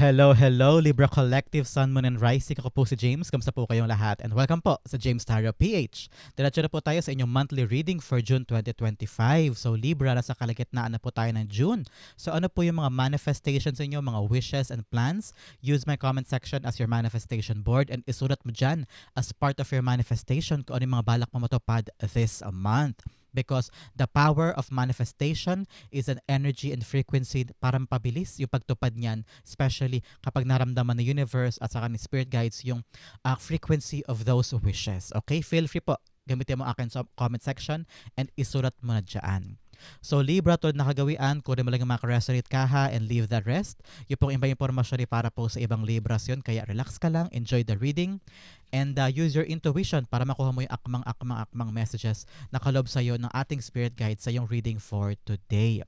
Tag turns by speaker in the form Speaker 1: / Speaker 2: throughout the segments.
Speaker 1: Hello, Libra Collective, Sun, Moon, and Rising. Ako po si James. Kamusta po kayong lahat? And welcome po sa James Tarot PH. Diretso na po tayo sa inyong monthly reading for June 2025. So Libra, nasa kalagitnaan na po tayo ng June. So ano po yung mga manifestations inyo, mga wishes and plans? Use my comment section as your manifestation board and isulat mo dyan as part of your manifestation kung ano yung mga balak mo matupad this month. Because the power of manifestation is an energy and frequency para mapabilis yung pagtupad niyan, especially kapag naramdaman ng universe at saka ni spirit guides yung frequency of those wishes. Okay? Feel free po. Gamitin mo akin sa comment section and isulat mo na dyan. So Libra, tulad na kagawian, kunin mo lang yung makaresonate ka ha and leave the rest. Yung pong iba impormasyon para po sa ibang Libras yun. Kaya relax ka lang, enjoy the reading, and use your intuition para makuha mo yung akmang messages na kalob sa'yo ng ating spirit guide sa yung reading for today.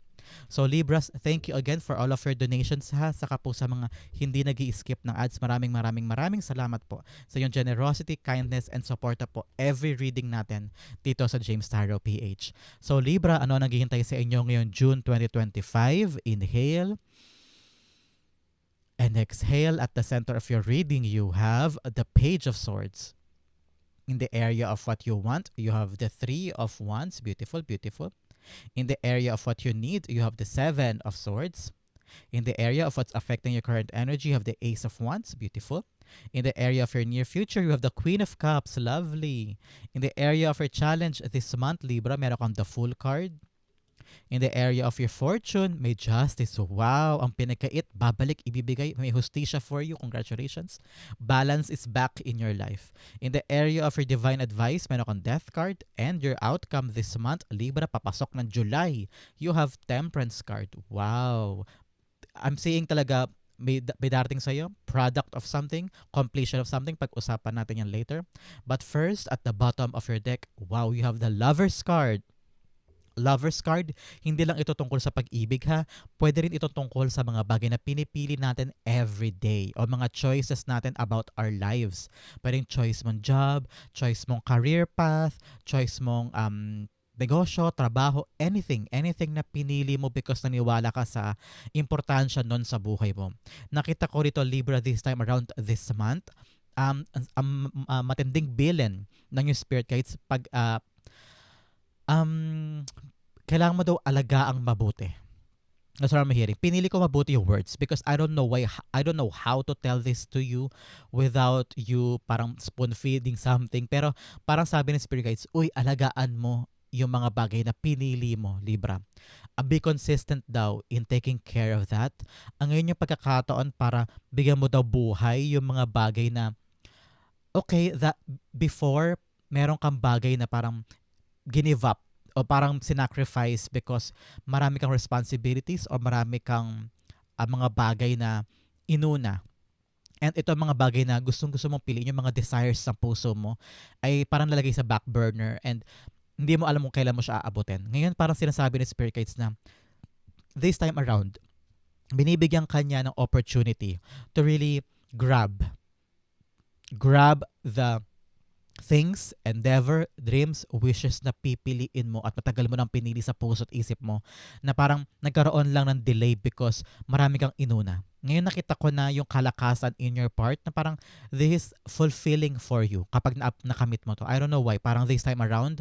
Speaker 1: So Libras, thank you again for all of your donations ha, saka po sa mga hindi nag-i-skip ng ads. Maraming salamat po sa yung generosity, kindness, and support po every reading natin dito sa James Tarot PH. So Libra, ano naghihintay sa inyo ngayon June 2025? Inhale and exhale. At the center of your reading, you have the Page of Swords. In the area of what you want, you have the Three of Wands. Beautiful. In the area of what you need, you have the Seven of Swords. In the area of what's affecting your current energy, you have the Ace of Wands. Beautiful. In the area of your near future, you have the Queen of Cups. Lovely. In the area of your challenge this month, Libra, meron kang the Fool card. In the area of your fortune, may Justice. Wow, ang pinakait, babalik, ibibigay, may hustisya for you. Congratulations. Balance is back in your life. In the area of your divine advice, meron kang Death card. And your outcome this month, Libra, papasok ng July, you have Temperance card. Wow. I'm seeing talaga may darating sa'yo, product of something, completion of something. Pag-usapan natin yan later. But first, at the bottom of your deck, wow, you have the Lover's card. Lover's card, hindi lang ito tungkol sa pag-ibig ha, pwede rin ito tungkol sa mga bagay na pinipili natin every day o mga choices natin about our lives. Pwedeng choice mong job, choice mong career path, choice mong negosyo, trabaho, anything na pinili mo because naniwala ka sa importansya nun sa buhay mo. Nakita ko rito Libra this time around this month, matinding bilin ng yung spirit guides pag kailangan mo daw alagaang mabuti. That's what I'm hearing. Pinili ko mabuti yung words because I don't know how to tell this to you without you parang spoon feeding something. Pero parang sabi ng spirit guides, uy, alagaan mo yung mga bagay na pinili mo, Libra. Be consistent daw in taking care of that. Ang ngayon yung pagkakataon para bigyan mo daw buhay yung mga bagay na okay, that before meron kang bagay na parang give up o parang sinacrifice because marami kang responsibilities o marami kang mga bagay na inuna. And ito mga bagay na gustong-gusto mong piliin, yung mga desires sa puso mo ay parang lalagay sa back burner and hindi mo alam kung kailan mo siya aabutin. Ngayon parang sinasabi ni Spirit Guides na this time around, binibigyan kanya ng opportunity to really grab the things, endeavor, dreams, wishes na pipiliin mo at matagal mo nang pinili sa puso at isip mo na parang nagkaroon lang ng delay because marami kang inuna. Ngayon nakita ko na yung kalakasan in your part na parang this is fulfilling for you kapag nakamit mo to. I don't know why. Parang this time around,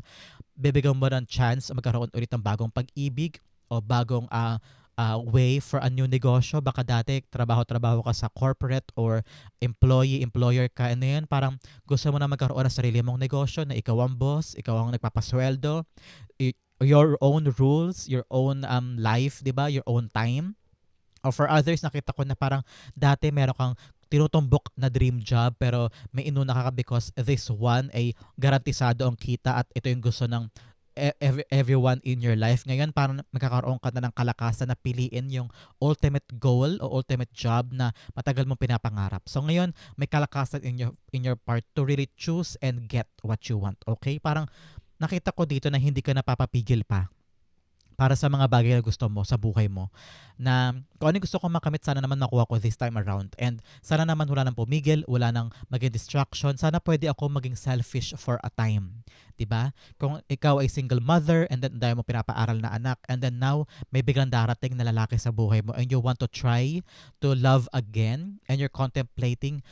Speaker 1: bibigyan mo ng chance magkaroon ulit ng bagong pag-ibig o bagong way for a new negosyo. Baka dati trabaho ka sa corporate or employer ka. And then parang gusto mo na magkaroon ng sarili mong negosyo na ikaw ang boss, ikaw ang nagpapasweldo, your own rules, your own life, di ba? Your own time. Or for others, nakita ko na parang dati meron kang tinutumbok na dream job pero may inuna ka because this one ay garantisado ang kita at ito yung gusto ng everyone in your life. Ngayon parang magkakaroon ka na ng kalakasan na piliin yung ultimate goal o ultimate job na matagal mong pinapangarap. So ngayon may kalakasan in your part to really choose and get what you want. Okay? Parang nakita ko dito na hindi ka napapapigil pa. para sa mga bagay na gusto mo sa buhay mo, na kung ano yung gusto kong makamit, sana naman makuha ko this time around, and sana naman wala nang pumigil, wala nang maging distraction, sana pwede ako maging selfish for a time, 'di ba? Kung ikaw ay single mother and then dahil mo pinapaaral na anak, and then now may biglang darating na lalaki sa buhay mo and you want to try to love again and you're contemplating,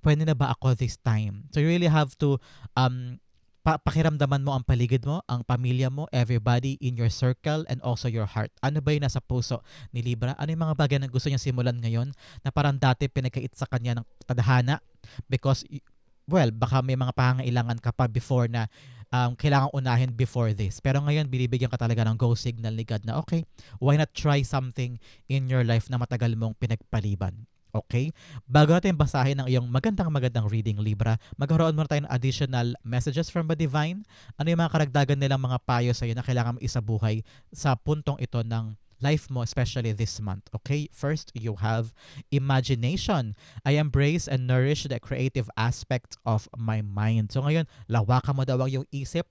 Speaker 1: pwede na ba ako this time? So you really have to um pakiramdaman mo ang paligid mo, ang pamilya mo, everybody in your circle, and also your heart. Ano ba yung nasa puso ni Libra? Ano yung mga bagay na gusto niya simulan ngayon na parang dati pinagkait sa kanya ng tadhana because, well, baka may mga pangangailangan ka pa before na kailangan unahin before this. Pero ngayon, binibigyan ka talaga ng go signal ni God na, okay, why not try something in your life na matagal mong pinagpaliban? Okay? Bago natin basahin ang iyong magandang reading, Libra, magkaroon muna tayo ng additional messages from the Divine. Ano yung mga karagdagan nilang mga payo sa iyo na kailangan mo isabuhay sa puntong ito ng life mo, especially this month. Okay? First, you have imagination. I embrace and nourish the creative aspect of my mind. So ngayon, lawakan mo daw ang iyong isip.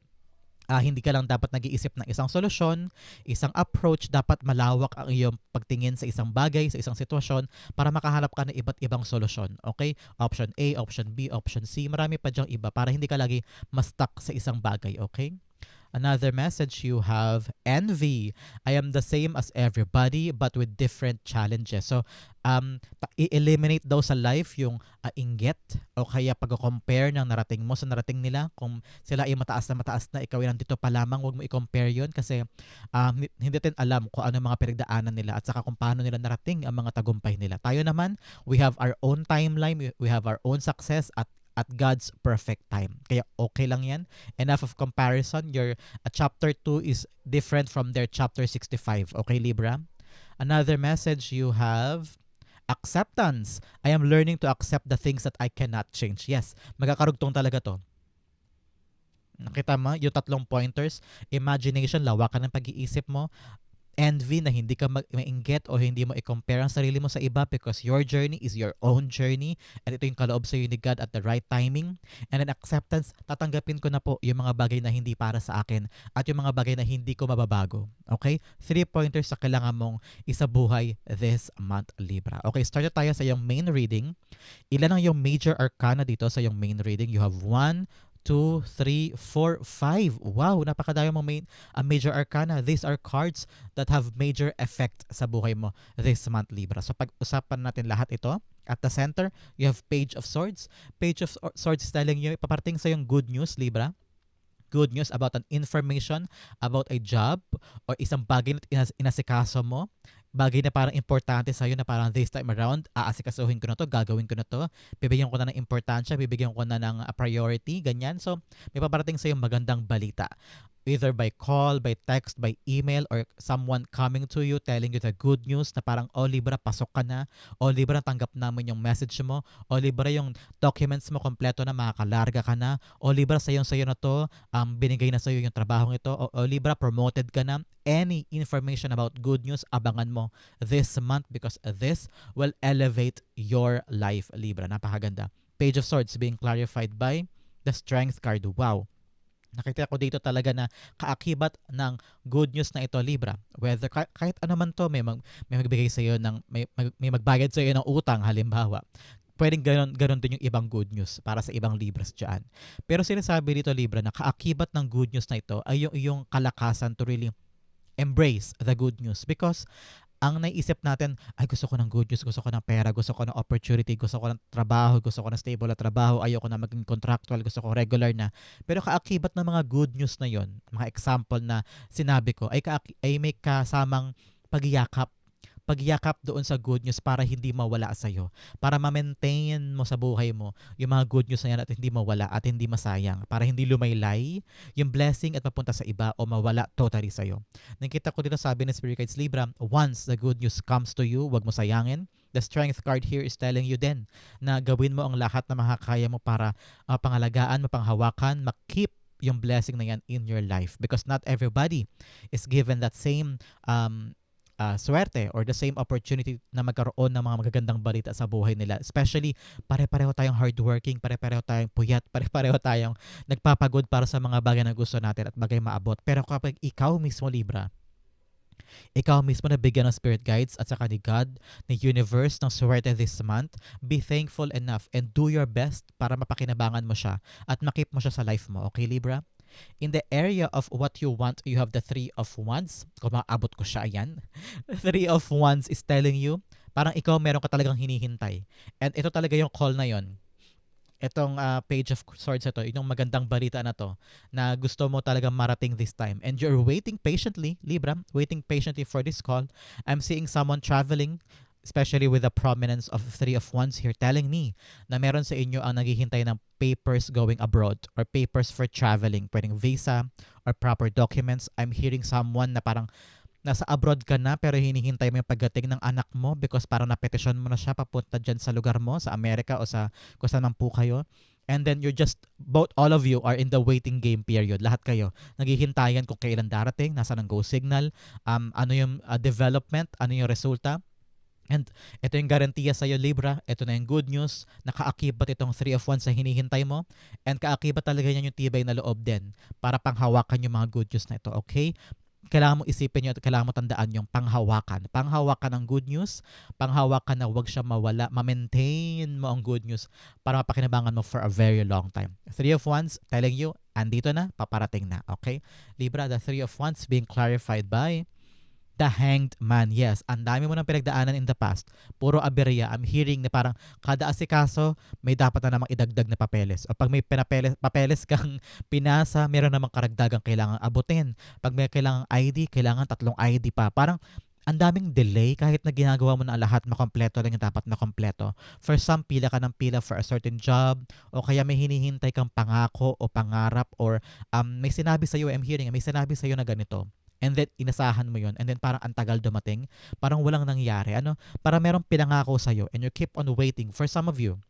Speaker 1: Hindi ka lang dapat nag-iisip ng isang solusyon, isang approach, dapat malawak ang iyong pagtingin sa isang bagay, sa isang sitwasyon para makahanap ka ng iba't ibang solusyon. Okay? Option A, option B, option C, marami pa dyang iba para hindi ka lagi ma-stuck sa isang bagay. Okay? Another message, you have envy. I am the same as everybody but with different challenges. So, i-eliminate daw sa life yung inggit o kaya pag-compare ng narating mo sa narating nila. Kung sila ay mataas na, ikaw ay nandito pa lamang, huwag mo i-compare yun kasi hindi natin alam kung ano mga pinagdaanan nila at saka kung paano nila narating ang mga tagumpay nila. Tayo naman, we have our own timeline, we have our own success at God's perfect time. Kaya okay lang yan. Enough of comparison. Your chapter 2 is different from their chapter 65. Okay, Libra? Another message you have, acceptance. I am learning to accept the things that I cannot change. Yes, magkakarugtong talaga to. Nakita mo yung tatlong pointers, imagination, lawakan ng pag-iisip mo, envy na hindi ka mainggit o hindi mo i-compare ang sarili mo sa iba because your journey is your own journey and ito yung kaloob sa iyo ni God at the right timing. And then acceptance, tatanggapin ko na po yung mga bagay na hindi para sa akin at yung mga bagay na hindi ko mababago. Okay? 3 pointers sa kailangan mong isabuhay this month, Libra. Okay, start tayo sa yung main reading. Ilan ang yung major arcana dito sa yung main reading? You have 1, 2, 3, 4, 5. Wow, napakadami mong major arcana. These are cards that have major effect sa buhay mo this month, Libra. So pag-usapan natin lahat ito. At the center, you have Page of Swords. Page of Swords is telling you, ipaparating sa yung good news, Libra. Good news about an information, about a job, or isang bagay na inasikaso mo. Bagay na parang importante sa'yo na parang this time around, aasikasuhin ko na to, gagawin ko na to, bibigyan ko na ng importansya, bibigyan ko na ng priority, ganyan. So, may paparating sa'yo magandang balita. Either by call, by text, by email, or someone coming to you telling you the good news na parang, oh Libra, pasok ka na. Oh Libra, tanggap namin yung message mo. Oh Libra, yung documents mo kompleto na, makakalarga ka na. Oh Libra, sa'yo na to, binigay na sa'yo yung trabahong ito. Oh Libra, promoted ka na. Any information about good news, abangan mo this month because this will elevate your life, Libra. Napakaganda. Page of Swords being clarified by the Strength card. Wow. Nakita ko dito talaga na kaakibat ng good news na ito, Libra. Whether kahit ano man to, may magbigay sa iyo ng may magbayad sa iyo ng utang halimbawa. Pwedeng ganon din yung ibang good news para sa ibang Libras diyan. Pero sinasabi dito, Libra, na kaakibat ng good news na ito ay yung iyong kalakasan to really embrace the good news because ang naisip natin, ay gusto ko ng good news, gusto ko ng pera, gusto ko ng opportunity, gusto ko ng trabaho, gusto ko ng stable na trabaho, ayoko na maging contractual, gusto ko regular na. Pero kaakibat ng mga good news na yon, mga example na sinabi ko, ay may kasamang pagyakap doon sa good news para hindi mawala sa iyo. Para ma-maintain mo sa buhay mo yung mga good news na yan at hindi mawala at hindi masayang. Para hindi lumaylay yung blessing at mapunta sa iba o mawala totally sa iyo. Nakita ko dito sabi ng Spirit Guides, Libra, once the good news comes to you, wag mo sayangin. The Strength card here is telling you din na gawin mo ang lahat na makakaya mo para pangalagaan, mapanghawakan, makip yung blessing na yan in your life. Because not everybody is given that same swerte or the same opportunity na magkaroon ng mga magagandang balita sa buhay nila. Especially, pare-pareho tayong hardworking, pare-pareho tayong puyat, pare-pareho tayong nagpapagod para sa mga bagay na gusto natin at bagay maabot. Pero kapag ikaw mismo, Libra, Ikaw mismo na bigyan ng spirit guides at saka ni God, ni universe ng swerte this month. Be thankful enough and do your best para mapakinabangan mo siya at makip mo siya sa life mo. Okay, Libra? In the area of what you want, you have the Three of Wands. Kung maabot ko siya, ayan. Three of Wands is telling you, parang ikaw meron ka talagang hinihintay. And ito talaga yung call na yon. Itong Page of Swords ito, yung magandang balita na to, na gusto mo talagang marating this time. And you're waiting patiently, Libra, waiting patiently for this call. I'm seeing someone traveling, especially with the prominence of Three of Wands here, telling me na meron sa inyo ang naghihintay ng papers going abroad or papers for traveling, pwedeng visa or proper documents. I'm hearing someone na parang nasa abroad ka na pero hinihintay mo yung pagdating ng anak mo because parang napetisyon mo na siya papunta dyan sa lugar mo, sa Amerika o sa kung saan man po kayo. And then you're just, both all of you are in the waiting game period. Lahat kayo. Naghihintayan kung kailan darating, nasa ng go signal, ano yung development, ano yung resulta. And ito yung garantiya sa'yo, Libra. Ito na yung good news. Nakaakibat itong Three of Wands sa hinihintay mo. And kaakibat talaga yan yung tibay na loob din para panghawakan yung mga good news na ito. Okay? Kailangan mo isipin nyo at kailangan mo tandaan yung panghawakan. Panghawakan ng good news, panghawakan na huwag siya mawala, ma-maintain mo ang good news para mapakinabangan mo for a very long time. Three of Wands telling you, andito na, paparating na. Okay? Libra, the Three of Wands being clarified by the Hanged Man. Yes, ang dami mo nang pinagdaanan in the past. Puro aberya. I'm hearing na parang kada asikaso, may dapat na namang idagdag na papeles. O pag may papeles kang pinasa, meron namang karagdagang kailangan abutin. Pag may kailangang ID, kailangan 3 ID pa. Parang ang daming delay kahit na ginagawa mo na lahat, makompleto lang yung dapat na kompleto. For some, pila ka ng pila for a certain job o kaya may hinihintay kang pangako o pangarap or may sinabi sa'yo, I'm hearing, may sinabi sa'yo na ganito. And then, inasahan mo yun. And then, parang antagal dumating. Parang walang nangyari. Ano? Parang merong pinangako sa'yo. And you keep on waiting for some of you.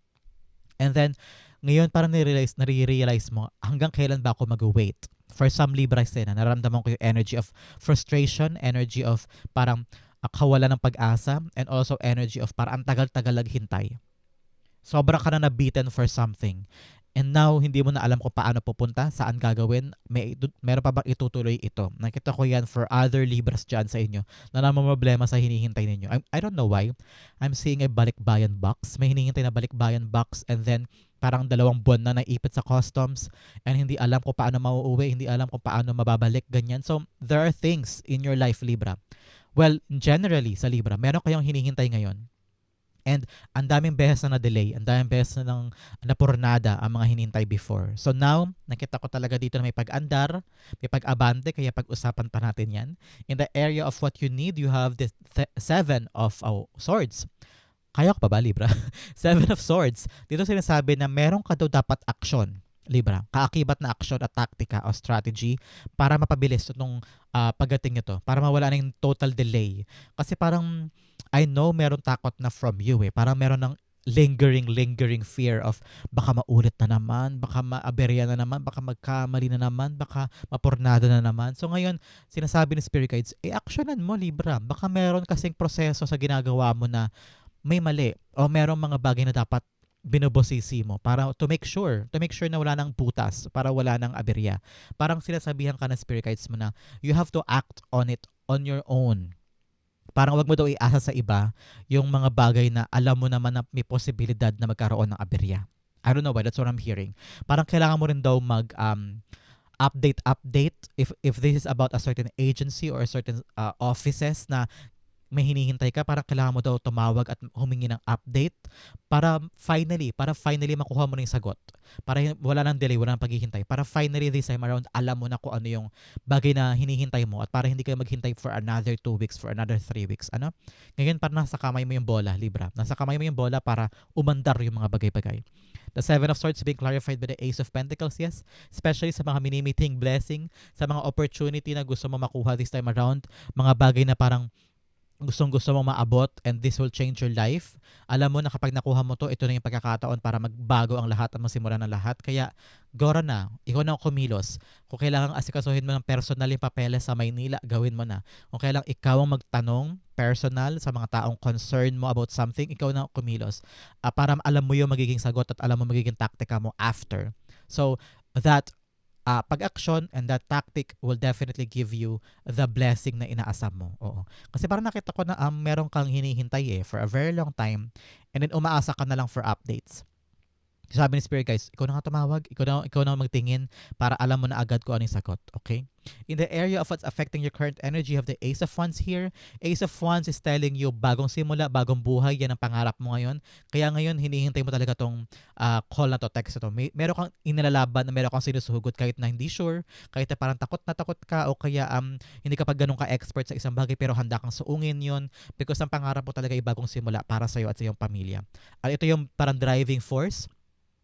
Speaker 1: And then, ngayon parang nare-realize mo, hanggang kailan ba ako mag-wait? For some Libras din, nararamdaman ko yung energy of frustration, energy of parang kawalan ng pag-asa, and also energy of parang ang tagal-tagal naghintay. Sobra ka na nabitin for something. And now, hindi mo na alam kung paano pupunta, saan gagawin, meron pa bang itutuloy ito. Nakita ko yan for other Libras dyan sa inyo na naman problema sa hinihintay ninyo. I don't know why. I'm seeing a balikbayan box. May hinihintay na balikbayan box and then parang 2 buwan na naipit sa customs and hindi alam kung paano mauuwi, hindi alam kung paano mababalik, ganyan. So, there are things in your life, Libra. Well, generally sa Libra, meron kayong hinihintay ngayon. And ang daming beses na na-delay, ang daming beses na nang napurnada ang mga hinintay before. So now, nakita ko talaga dito na may pag-andar, may pag-abante, kaya pag-usapan pa natin yan. In the area of what you need, you have the Seven of Swords. Kaya ko pa ba, Libra? Seven of Swords. Dito sinasabi na meron ka daw dapat aksyon, Libra. Kaakibat na aksyon at taktika o strategy para mapabilis itong pagdating nito. Para mawala na yung total delay. Kasi parang I know meron takot na from you eh. Parang meron ng lingering fear of baka maulit na naman, baka maaberya na naman, baka magkamali na naman, baka mapurnada na naman. So ngayon, sinasabi ni Spirit Guides, actionan mo, Libra. Baka meron kasing proseso sa ginagawa mo na may mali o merong mga bagay na dapat binubosisi mo para to make sure na wala nang butas, para wala nang aberya. Parang sinasabihan ka ng Spirit Guides mo na you have to act on it on your own. Parang wag mo daw iasa sa iba yung mga bagay na alam mo naman na may posibilidad na magkaroon ng aberya. I don't know why, that's what I'm hearing. Parang kailangan mo rin daw mag update if this is about a certain agency or a certain offices na may hinihintay ka, parang kailangan mo daw tumawag at humingi ng update para finally makuha mo na yung sagot. Para wala nang delay, wala nang paghihintay. Para finally this time around, alam mo na kung ano yung bagay na hinihintay mo at para hindi ka maghintay for another 2 weeks, for another 3 weeks. Ano? Ngayon, parang nasa kamay mo yung bola, Libra. Nasa kamay mo yung bola para umandar yung mga bagay-bagay. The Seven of Swords being clarified by the Ace of Pentacles, yes. Especially sa mga minimiting blessing, sa mga opportunity na gusto mo makuha this time around, mga bagay na parang gustong-gusto mong maabot and this will change your life. Alam mo na kapag nakuha mo to, ito na yung pagkakataon para magbago ang lahat at masimulan ng lahat. Kaya, gora na. Ikaw na kumilos. Kung kailangan asikasuhin mo ng personal yung papeles sa Maynila, gawin mo na. Kung kailangan ikaw ang magtanong personal sa mga taong concern mo about something, ikaw na kumilos. Para alam mo yung magiging sagot at alam mo magiging taktika mo after. So, that pag-action, and that tactic will definitely give you the blessing na inaasam mo. Oo. Kasi parang nakita ko na meron kang hinihintay for a very long time, and then umaasa ka na lang for updates. Sabi ni Spirit guys, ikaw na nga tumawag, ikaw na magtingin para alam mo na agad kung ano yung sagot. Okay? In the area of what's affecting your current energy, you have the Ace of Wands here. Ace of Wands is telling you bagong simula, bagong buhay, yan ang pangarap mo ngayon. Kaya ngayon, hinihintay mo talaga tong call na to, text na to. Meron kang inilalaban, meron kang sinusuhugot kahit na hindi sure, kahit na parang takot na takot ka, o kaya hindi ka pa ganun ka-expert sa isang bagay pero handa kang suungin yon because ang pangarap mo talaga ay bagong simula para sa'yo at sa iyong pamilya. At ito yung parang driving force,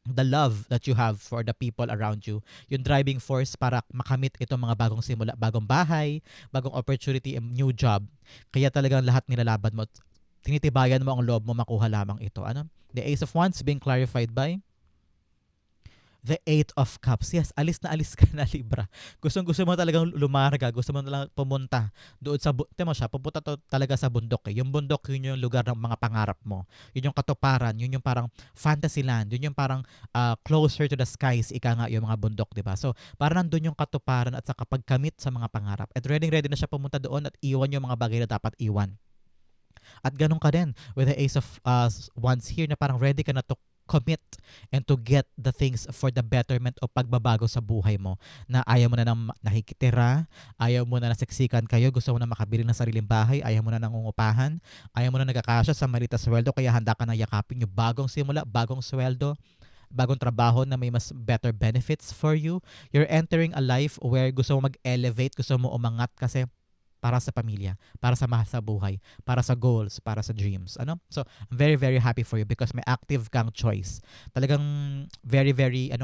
Speaker 1: the love that you have for the people around you, yung driving force para makamit itong mga bagong simula, bagong bahay, bagong opportunity, new job. Kaya talagang lahat nilalaban mo. Tinitibayan mo ang loob mo makuha lamang ito. Ano? The Ace of Wands being clarified by the Eight of Cups. Yes, alis ka na, Libra. Gusto mo talagang lumarga. Gusto mo talagang pumunta doon sa, mo siya, pupunta talaga sa bundok. Yung bundok, yun yung lugar ng mga pangarap mo. Yun yung katuparan. Yun yung parang fantasy land. Yun yung parang closer to the skies. Ika nga yung mga bundok, diba? So, parang nandun yung katuparan at sa kapagkamit sa mga pangarap. At ready na siya pumunta doon at iwan yung mga bagay na dapat iwan. At ganun ka din with the Ace of Wands here na parang ready ka na to commit and to get the things for the betterment o pagbabago sa buhay mo, na ayaw mo na nang nakikitira, ayaw mo na nasiksikan kayo, gusto mo na makabili ng sariling bahay, ayaw mo na nangungupahan, ayaw mo na nagkakasya sa maliit na sweldo, kaya handa ka na yakapin yung bagong simula, bagong sweldo, bagong trabaho na may mas better benefits for you. You're entering a life where gusto mo mag-elevate, gusto mo umangat kasi para sa pamilya, para sa mahal sa buhay, para sa goals, para sa dreams. Ano? So, I'm very, very happy for you because may active kang choice. Talagang very, very,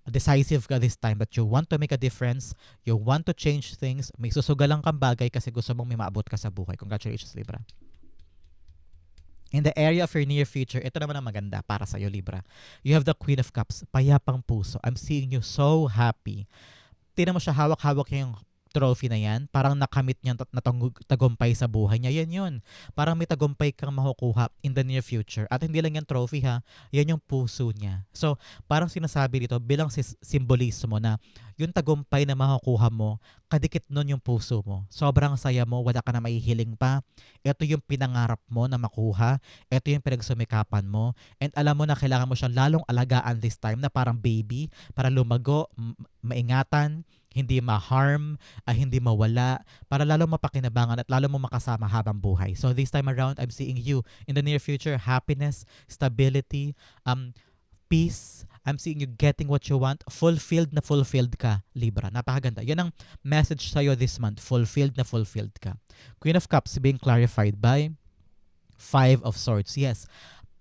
Speaker 1: decisive ka this time that you want to make a difference, you want to change things, may susugalang kang bagay kasi gusto mong may maabot ka sa buhay. Congratulations, Libra. In the area of your near future, ito naman ang maganda para sa'yo, Libra. You have the Queen of Cups, payapang puso. I'm seeing you so happy. Tingnan mo siya, hawak-hawak yung trophy na yan, parang nakamit niya tagumpay sa buhay niya. Yan yun. Parang may tagumpay kang makukuha in the near future. At hindi lang yan trophy ha, yan yung puso niya. So, parang sinasabi dito, bilang simbolismo na yung tagumpay na makukuha mo, kadikit nun yung puso mo. Sobrang saya mo, wala ka na maihiling pa. Ito yung pinangarap mo na makuha. Ito yung pinagsumikapan mo. And alam mo na kailangan mo siyang lalong alagaan this time na parang baby, para lumago, maingatan, hindi ma-harm, hindi mawala, para lalo mapakinabangan at lalo mo makasama habang buhay. So this time around, I'm seeing you in the near future, happiness, stability, peace. I'm seeing you getting what you want. Fulfilled na fulfilled ka, Libra. Napakaganda. Yan ang message sa'yo this month. Fulfilled na fulfilled ka. Queen of Cups being clarified by Five of Swords. Yes.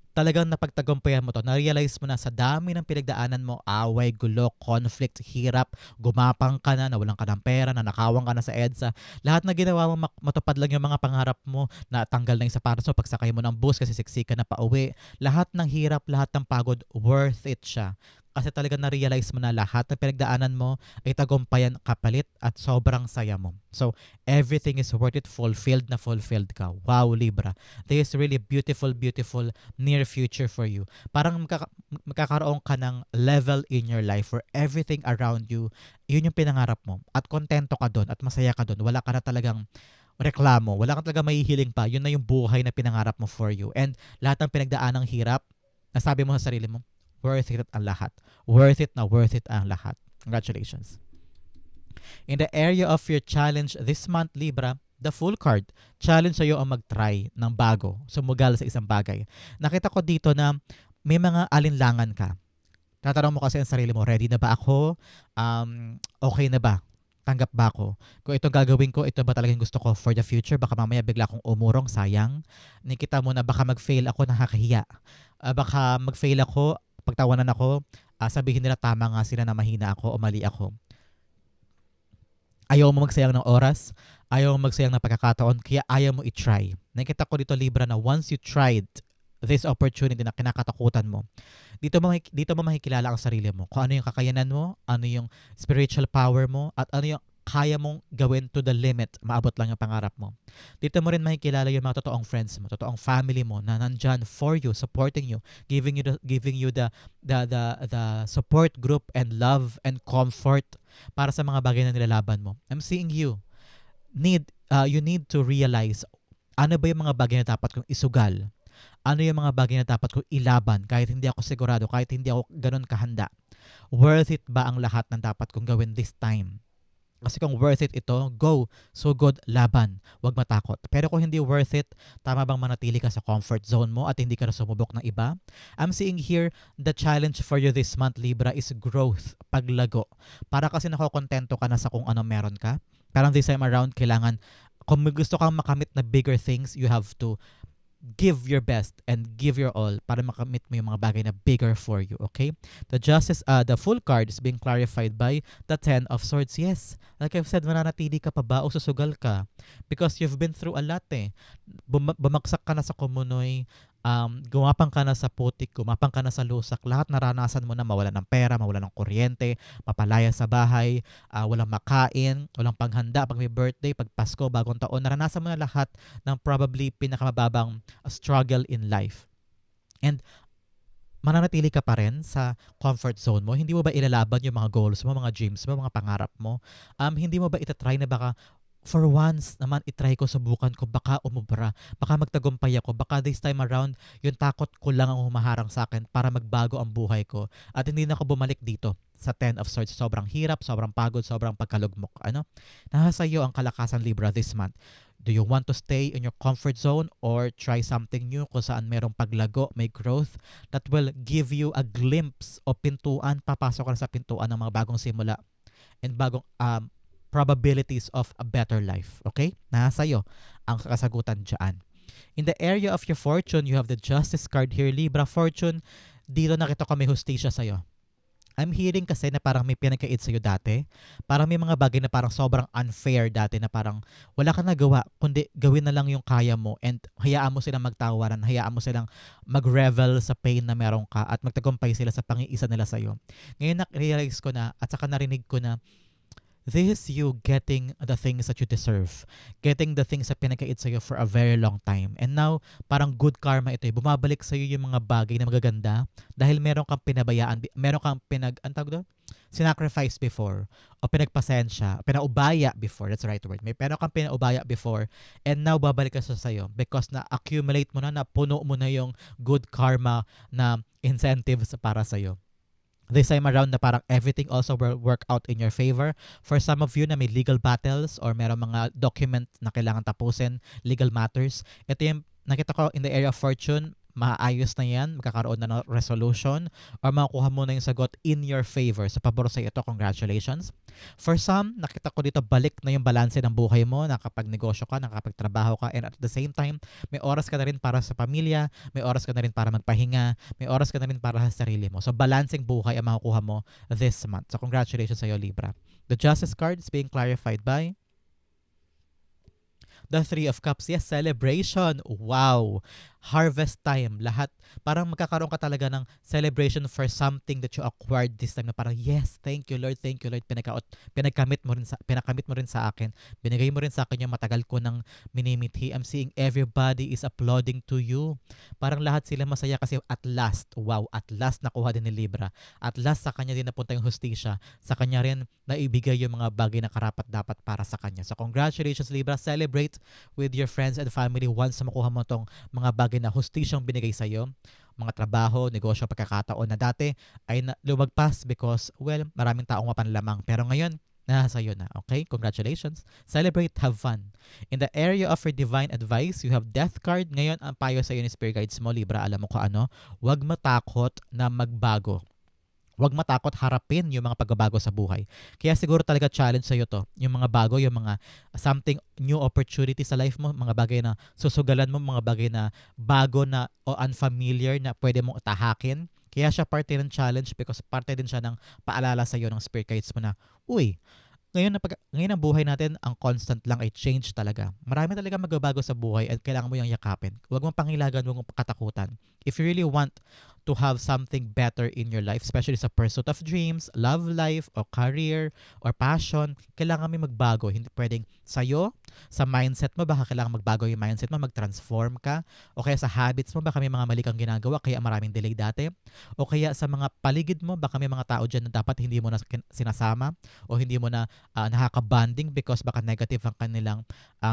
Speaker 1: Talagang napagtagumpayan mo to. Na-realize mo na sa dami ng pinagdaanan mo, away, gulo, conflict, hirap, gumapang ka na, nawalan ka ng pera, nanakawang ka na sa EDSA. Lahat na ginawa mo, matupad lang yung mga pangarap mo, na tanggal na yung sapatos mo, pagsakay mo ng bus kasi siksika na pauwi. Lahat ng hirap, lahat ng pagod, worth it siya. Kasi talaga na-realize mo na lahat ng pinagdaanan mo ay tagumpayan, kapalit at sobrang saya mo. So, everything is worth it, fulfilled na fulfilled ka. Wow, Libra. There is really beautiful, beautiful near future for you. Parang magkakaroon ka ng level in your life where everything around you, yun yung pinangarap mo. At kontento ka doon at masaya ka doon. Wala ka na talagang reklamo. Wala ka talaga mahihiling pa. Yun na yung buhay na pinangarap mo for you. And lahat ng pinagdaan ng hirap, nasabi mo sa sarili mo, worth it ang lahat. Worth it ang lahat. Congratulations. In the area of your challenge this month, Libra, the Fool card, challenge sa'yo ang mag-try ng bago, sumugal sa isang bagay. Nakita ko dito na may mga alinlangan ka. Tatanong mo kasi ang sarili mo, ready na ba ako? Okay na ba? Tanggap ba ako? Kung itong gagawin ko, ito ba talagang gusto ko for the future? Baka mamaya bigla akong umurong, sayang. Nakita mo na baka mag-fail ako, nakakahiya. Baka mag-fail ako, pagtawanan ako, sabihin nila tama nga sila na mahina ako o mali ako. Ayaw mo magsayang ng oras, ayaw mo magsayang ng pagkakataon, kaya ayaw mo i-try. Nakita ko dito, Libra, na once you tried this opportunity na kinakatakutan mo, dito mo makikilala ang sarili mo. Kung ano yung kakayanan mo, ano yung spiritual power mo, at ano yung kaya mong gawin to the limit, maabot lang yung pangarap mo. Dito mo rin makikilala yung mga totoong friends mo, totoong family mo na nandyan for you, supporting you, giving you the support group and love and comfort para sa mga bagay na nilalaban mo. I'm seeing you need to realize ano ba yung mga bagay na dapat kong isugal? Ano yung mga bagay na dapat kong ilaban kahit hindi ako sigurado, kahit hindi ako ganun kahanda? Worth it ba ang lahat ng dapat kong gawin this time? Kasi kung worth it ito, go. So good, laban. Huwag matakot. Pero kung hindi worth it, tama bang manatili ka sa comfort zone mo at hindi ka na sumubok ng iba? I'm seeing here, the challenge for you this month, Libra, is growth, paglago. Para kasi nakokontento ka na sa kung ano meron ka. Parang this time around, kailangan, kung gusto kang makamit na bigger things, you have to give your best and give your all para makamit mo yung mga bagay na bigger for you, okay? The full card is being clarified by the Ten of Swords. Yes, like I've said, mananatili ka pa ba o susugal ka? Because you've been through a lot eh. Bumagsak ka na sa kumunoy, gumapang ka na sa putik, gumapang ka na sa lusak, lahat naranasan mo na, mawalan ng pera, mawalan ng kuryente, mapalaya sa bahay, walang makain, walang paghanda pag may birthday, pag Pasko, bagong taon, naranasan mo na lahat ng probably pinakamababang struggle in life. And mananatili ka pa rin sa comfort zone mo? Hindi mo ba ilalaban yung mga goals mo, mga dreams mo, mga pangarap mo? Hindi mo ba itatry na baka for once naman itry ko, subukan ko, baka umubra, baka magtagumpay ako, baka this time around yung takot ko lang ang humaharang sa akin para magbago ang buhay ko at hindi na ako bumalik dito sa Ten of Swords. Sobrang hirap, sobrang pagod, sobrang pagkalugmok. Nasa iyo ang kalakasan, Libra, this month. Do you want to stay in your comfort zone or try something new kung saan merong paglago, may growth that will give you a glimpse o pintuan, papasok ka na sa pintuan ng mga bagong simula and bagong probabilities of a better life. Okay? Nasa iyo ang kasagutan dyan. In the area of your fortune, you have the Justice card here, Libra. Fortune, dito nakita ko may hustisya sa'yo. I'm hearing kasi na parang may pinagkait sa'yo dati. Parang may mga bagay na parang sobrang unfair dati na parang wala kang nagawa, kundi gawin na lang yung kaya mo and hayaan mo silang magtawaran, hayaan mo silang mag-revel sa pain na meron ka at magtagumpay sila sa pangiisa nila sa'yo. Ngayon na-realize ko na at saka narinig ko na this is you getting the things that you deserve. Getting the things na pinagkait sa'yo for a very long time. And now, parang good karma ito. Bumabalik sa'yo yung mga bagay na magaganda dahil meron kang pinabayaan, meron kang sinacrifice before o pinagpasensya, pinaubaya before. That's the right word. Meron kang pinaubaya before and now babalik ka sa sa'yo because na-accumulate mo na, napuno mo na yung good karma na incentives para sa'yo. This time around na parang everything also will work out in your favor. For some of you na may legal battles or meron mga document na kailangan tapusin, legal matters, ito yung nakita ko in the area of fortune, maayos na yan, magkakaroon na ng resolution or makukuha mo na yung sagot in your favor. Sa pabor sa ito, congratulations. For some, nakita ko dito balik na yung balanse ng buhay mo, nakapag-negosyo ka, nakapag-trabaho ka, and at the same time, may oras ka na rin para sa pamilya, may oras ka na rin para magpahinga, may oras ka na rin para sa sarili mo. So, balancing buhay ang makukuha mo this month. So, congratulations sa iyo, Libra. The Justice card is being clarified by the Three of Cups. Yes, celebration. Wow. Harvest time. Lahat. Parang magkakaroon ka talaga ng celebration for something that you acquired this time na parang, yes, thank you Lord, pinakamit mo rin sa akin. Binigay mo rin sa akin yung matagal ko ng minimithi. I'm seeing everybody is applauding to you. Parang lahat sila masaya kasi at last, wow, at last nakuha din ni Libra. At last sa kanya din napunta yung hustisya. Sa kanya rin naibigay yung mga bagay na karapat-dapat para sa kanya. So congratulations, Libra. Celebrate with your friends and family once na makuha mo tong mga bagay na hustisyang binigay sa'yo, mga trabaho, negosyo, pagkakataon na dati ay lumagpas because, well, maraming taong mapanlamang. Pero ngayon, nasa sa'yo na. Okay? Congratulations. Celebrate, have fun. In the area of your divine advice, you have Death card. Ngayon, ang payo sa'yo ni Spirit Guides mo, Libra, alam mo ko ano, huwag matakot na magbago. Huwag matakot harapin yung mga pagbabago sa buhay. Kaya siguro talaga challenge sa'yo to. Yung mga bago, yung mga something new opportunity sa life mo, mga bagay na susugalan mo, mga bagay na bago na o unfamiliar na pwede mong tahakin. Kaya siya parte ng challenge because parte din siya ng paalala sa'yo ng spirit guides mo na, uy, ngayon ang buhay natin, ang constant lang ay change talaga. Marami talaga magbabago sa buhay at kailangan mo yung yakapin. Huwag mong pangilagan, huwag mong katakutan. If you really want to have something better in your life, especially sa pursuit of dreams, love life, o career, or passion, kailangan may magbago. Hindi pwedeng sa'yo, sa mindset mo, baka kailangan magbago yung mindset mo, mag-transform ka, o kaya sa habits mo, baka may mga mali kang ginagawa, kaya maraming delay dati, o kaya sa mga paligid mo, baka may mga tao dyan na dapat hindi mo na sinasama, o hindi mo na nakaka-bonding because baka negative ang kanilang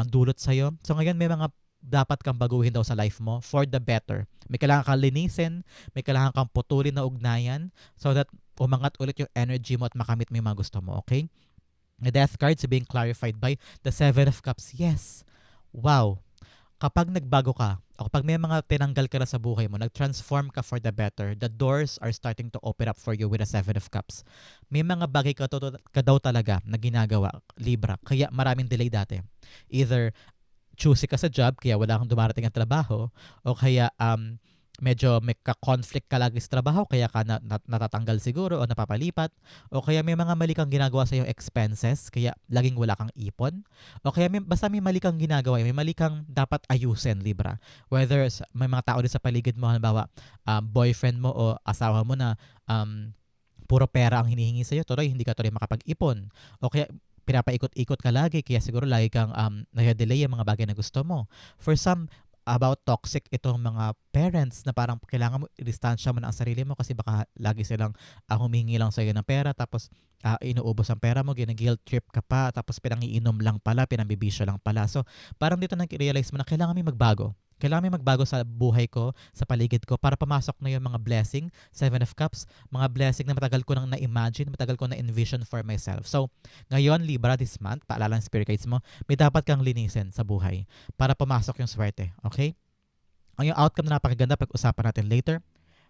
Speaker 1: dulot sa'yo. So ngayon may mga dapat kang baguhin daw sa life mo for the better. May kailangan kang linisin, may kailangan kang putulin na ugnayan so that umangat ulit yung energy mo at makamit mo yung mga gusto mo, okay? The death cards being clarified by the Seven of Cups. Yes. Wow. Kapag nagbago ka, o kapag may mga tinanggal ka na sa buhay mo, nag-transform ka for the better, the doors are starting to open up for you with the Seven of Cups. May mga bagay ka daw talaga na ginagawa, Libra, kaya maraming delay dati. Either choosy ka sa job, kaya wala kang dumarating ang trabaho, o kaya medyo may ka-conflict ka lagi sa trabaho, kaya ka natatanggal siguro o napapalipat, o kaya may mga mali kang ginagawa sa iyong expenses, kaya laging wala kang ipon, o kaya basta may mali kang ginagawa, may mali kang dapat ayusin, Libra. Whether may mga tao din sa paligid mo, halimbawa, boyfriend mo o asawa mo na puro pera ang hinihingi sa'yo, tuloy hindi ka tuloy makapag-ipon, o kaya pinapaikot-ikot ka lagi, kaya siguro lagi kang nag-delay yung mga bagay na gusto mo. For some, about toxic itong mga parents na parang kailangan mo i-distansya mo na ang sarili mo kasi baka lagi silang humingi lang sa'yo ng pera, tapos inuubos ang pera mo, gina-guilt trip ka pa, tapos pinangiinom lang pala, pinambibisyo lang pala. So parang dito nag-realize mo na kailangan may magbago. Kailangan may magbago sa buhay ko, sa paligid ko, para pamasok na yung mga blessing, Seven of Cups, mga blessing na matagal ko nang na-imagine, matagal ko na-envision for myself. So, ngayon, Libra, this month, paalala ng spirit guides mo, may dapat kang linisin sa buhay para pumasok yung swerte. Okay? Ang yung outcome na napakaganda, pag-usapan natin later.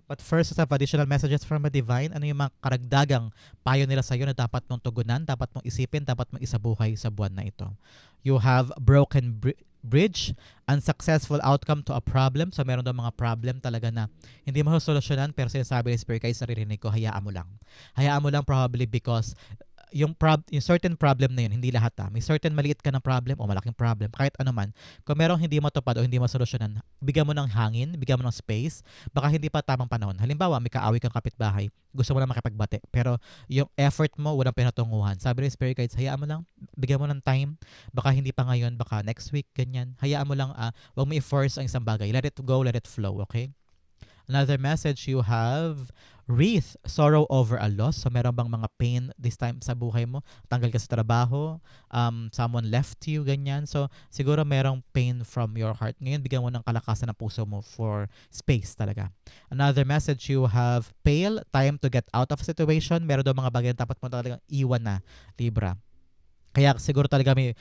Speaker 1: But first, let's have additional messages from the divine. Ano yung mga karagdagang payo nila sa'yo na dapat mong tugunan, dapat mong isipin, dapat mong isabuhay sa buwan na ito. You have broken bridge, unsuccessful outcome to a problem. So, meron daw mga problem talaga na hindi mo solusyonan, pero sinasabi ni Spirit guys, naririnig ko, hayaan mo lang. Hayaan mo lang probably because yung certain problem na yun, hindi lahat may certain maliit ka ng problem o malaking problem, kahit ano man, kung merong hindi matupad o hindi masolusyonan, bigyan mo ng hangin, bigyan mo ng space, baka hindi pa tamang panahon. Halimbawa, may kaaway kang kapitbahay, gusto mo lang makipagbati, pero yung effort mo, walang pinatunguhan. Sabi ng Spirit Guides, hayaan mo lang, bigyan mo ng time, baka hindi pa ngayon, baka next week, ganyan. Hayaan mo lang, wag mo i-force ang isang bagay. Let it go, let it flow, okay? Another message, you have wreath, sorrow over a loss. So, meron bang mga pain this time sa buhay mo? Tanggal ka sa trabaho, someone left you, ganyan. So, siguro merong pain from your heart. Ngayon, bigyan mo ng kalakasan ng puso mo for space talaga. Another message, you have pale, time to get out of a situation. Meron daw mga bagay na dapat mo talagang iwan na, Libra. Kaya siguro talaga may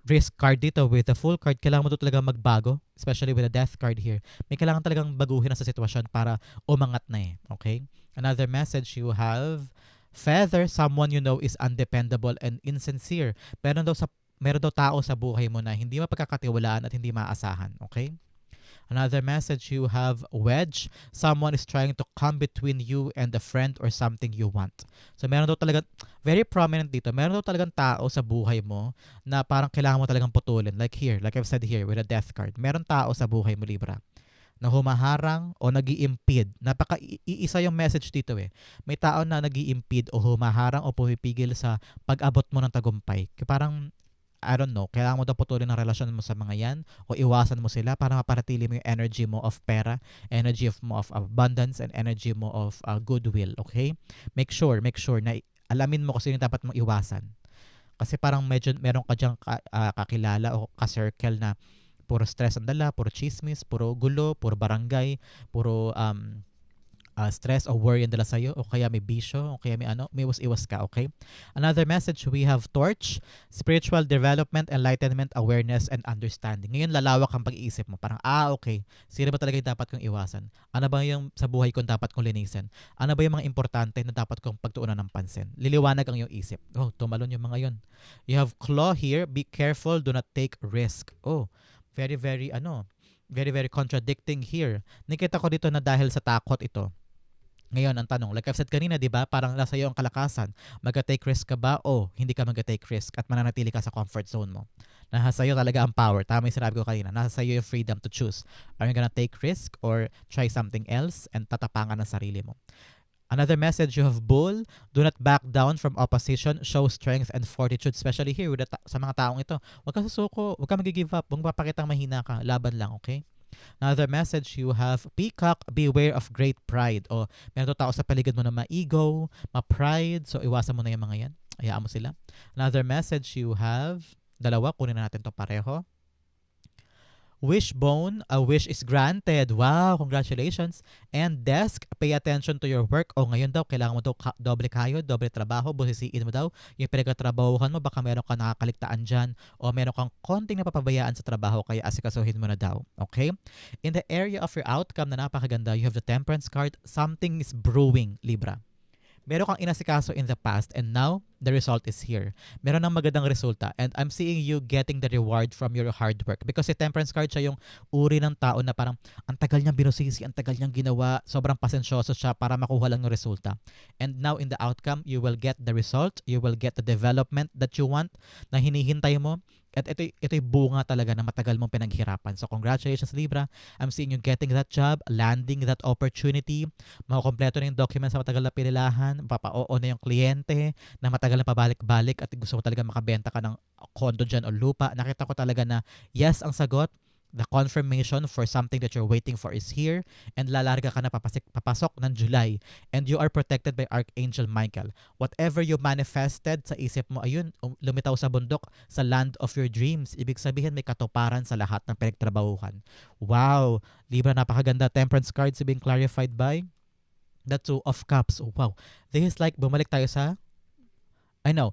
Speaker 1: risk card dito with the full card, kailangan mo to talaga magbago, especially with the death card here. May kailangan talagang baguhin na sa sitwasyon para umangat na okay? Another message, you have feather, someone you know is undependable and insincere. Meron daw tao sa buhay mo na hindi mapagkakatiwalaan at hindi maaasahan, okay? Another message, you have wedge. Someone is trying to come between you and a friend or something you want. So, meron daw talaga, very prominent dito, meron daw talagang tao sa buhay mo na parang kailangan mo talagang putulin. Like here, like I've said here with a death card. Meron tao sa buhay mo, Libra, na humaharang o nag-i-impede. Napaka-iisa yung message dito May tao na nag-i-impede o humaharang o pumipigil sa pag-abot mo ng tagumpay. Parang I don't know, kailangan mo daw putulin ang relasyon mo sa mga yan o iwasan mo sila para maparatili mo yung energy mo of pera, energy mo of abundance, and energy mo of goodwill, okay? Make sure na alamin mo kasi yung dapat mong iwasan. Kasi parang medyo meron ka dyang kakilala o ka-circle na puro stress ang dala, puro chismis, puro gulo, puro barangay, puro stress o worry ang dala sa'yo, o kaya may bisyo, o kaya may iwas ka, okay? Another message, we have torch, spiritual development, enlightenment, awareness, and understanding. Ngayon, lalawak ang pag-iisip mo. Parang, okay, sino ba talaga yung dapat kong iwasan? Ano ba yung sa buhay kong dapat kong linisin? Ano ba yung mga importante na dapat kong pagtuunan ng pansin? Liliwanag ang iyong isip. Tumalon yung mga yon. You have claw here, be careful, do not take risk. Very, very, very, very contradicting here. Nakita ko dito na dahil sa takot ito. Ngayon, ang tanong, like I've said kanina, di ba, parang nasa iyo ang kalakasan. Mag-take risk ka ba o hindi ka mag-take risk at mananatili ka sa comfort zone mo? Nasa sa'yo talaga ang power. Tama yung sinabi ko kanina. Nasa sa'yo yung freedom to choose. Are you gonna take risk or try something else and tatapangan ang sarili mo? Another message you have bull. Do not back down from opposition. Show strength and fortitude. Especially here with sa mga taong ito. Huwag ka susuko. Huwag ka mag-give up. Huwag mapakitang mahina ka. Laban lang, okay? Another message you have, peacock, beware of great pride. O meron to tao sa paligid mo na ma-ego, ma-pride. So iwasan mo na yung mga yan. Hayaan mo sila. Another message you have, dalawa, kunin na natin to pareho. Wishbone, a wish is granted. Wow, congratulations. And desk, pay attention to your work. O ngayon daw, kailangan mo daw doble kayo, doble trabaho, busisiin mo daw. Yung pinagkatrabahuhan mo, baka meron kang nakakaligtaan dyan o meron kang konting napapabayaan sa trabaho kaya asikasuhin mo na daw. Okay? In the area of your outcome na napakaganda, you have the temperance card. Something is brewing, Libra. Meron kang inasikaso in the past and now the result is here. Meron ng magandang resulta and I'm seeing you getting the reward from your hard work because si temperance card siya yung uri ng tao na parang ang tagal niyang binusisi, ang tagal niyang ginawa, sobrang pasensyoso siya para makuha lang yung resulta. And now in the outcome, you will get the result, you will get the development that you want na hinihintay mo. At ito'y bunga talaga na matagal mong pinaghirapan. So congratulations Libra. I'm seeing you getting that job, landing that opportunity. Makukompleto na yung documents sa matagal na pinilahan. Mapapa-oo na yung kliyente na matagal na pabalik-balik at gusto mo talaga makabenta ka ng condo dyan o lupa. Nakita ko talaga na yes ang sagot. The confirmation for something that you're waiting for is here and lalarga ka na papasok ng July and you are protected by Archangel Michael. Whatever you manifested sa isip mo, ayun, lumitaw sa bundok sa land of your dreams. Ibig sabihin may katuparan sa lahat ng pinagtrabahuhan. Wow! Libra, napakaganda. Temperance cards being clarified by the Two of Cups. Oh, wow. This is like, bumalik tayo sa, I know,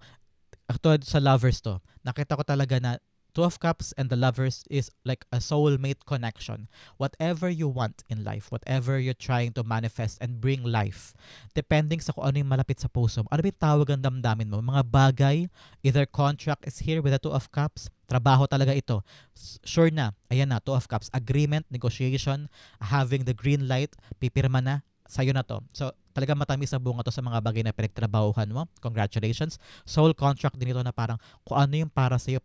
Speaker 1: actually sa lovers to. Nakita ko talaga na Two of Cups and the Lovers is like a soulmate connection. Whatever you want in life, whatever you're trying to manifest and bring life, depending sa kung ano yung malapit sa puso mo, ano ba yung tawag ang damdamin mo? Mga bagay, either contract is here with the Two of Cups, trabaho talaga ito. Sure na, ayan na, Two of Cups, agreement, negotiation, having the green light, pipirma na, sa'yo na to. So, talaga matamis sa bunga to sa mga bagay na pinagtrabahuhan mo. Congratulations. Soul contract din ito na parang kung ano yung para sa'yo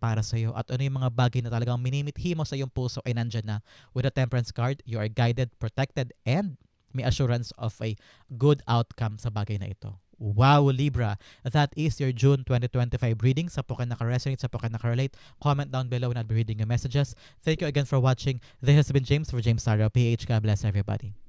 Speaker 1: at ano yung mga bagay na talagang minimithi mo sa iyong puso ay nandyan na. With a temperance card, you are guided, protected, and may assurance of a good outcome sa bagay na ito. Wow, Libra. That is your June 2025 reading. Sa po kayo naka-resonate, sa po kayo naka-relate, comment down below and I'll be reading your messages. Thank you again for watching. This has been James for James Saro PH. God bless everybody.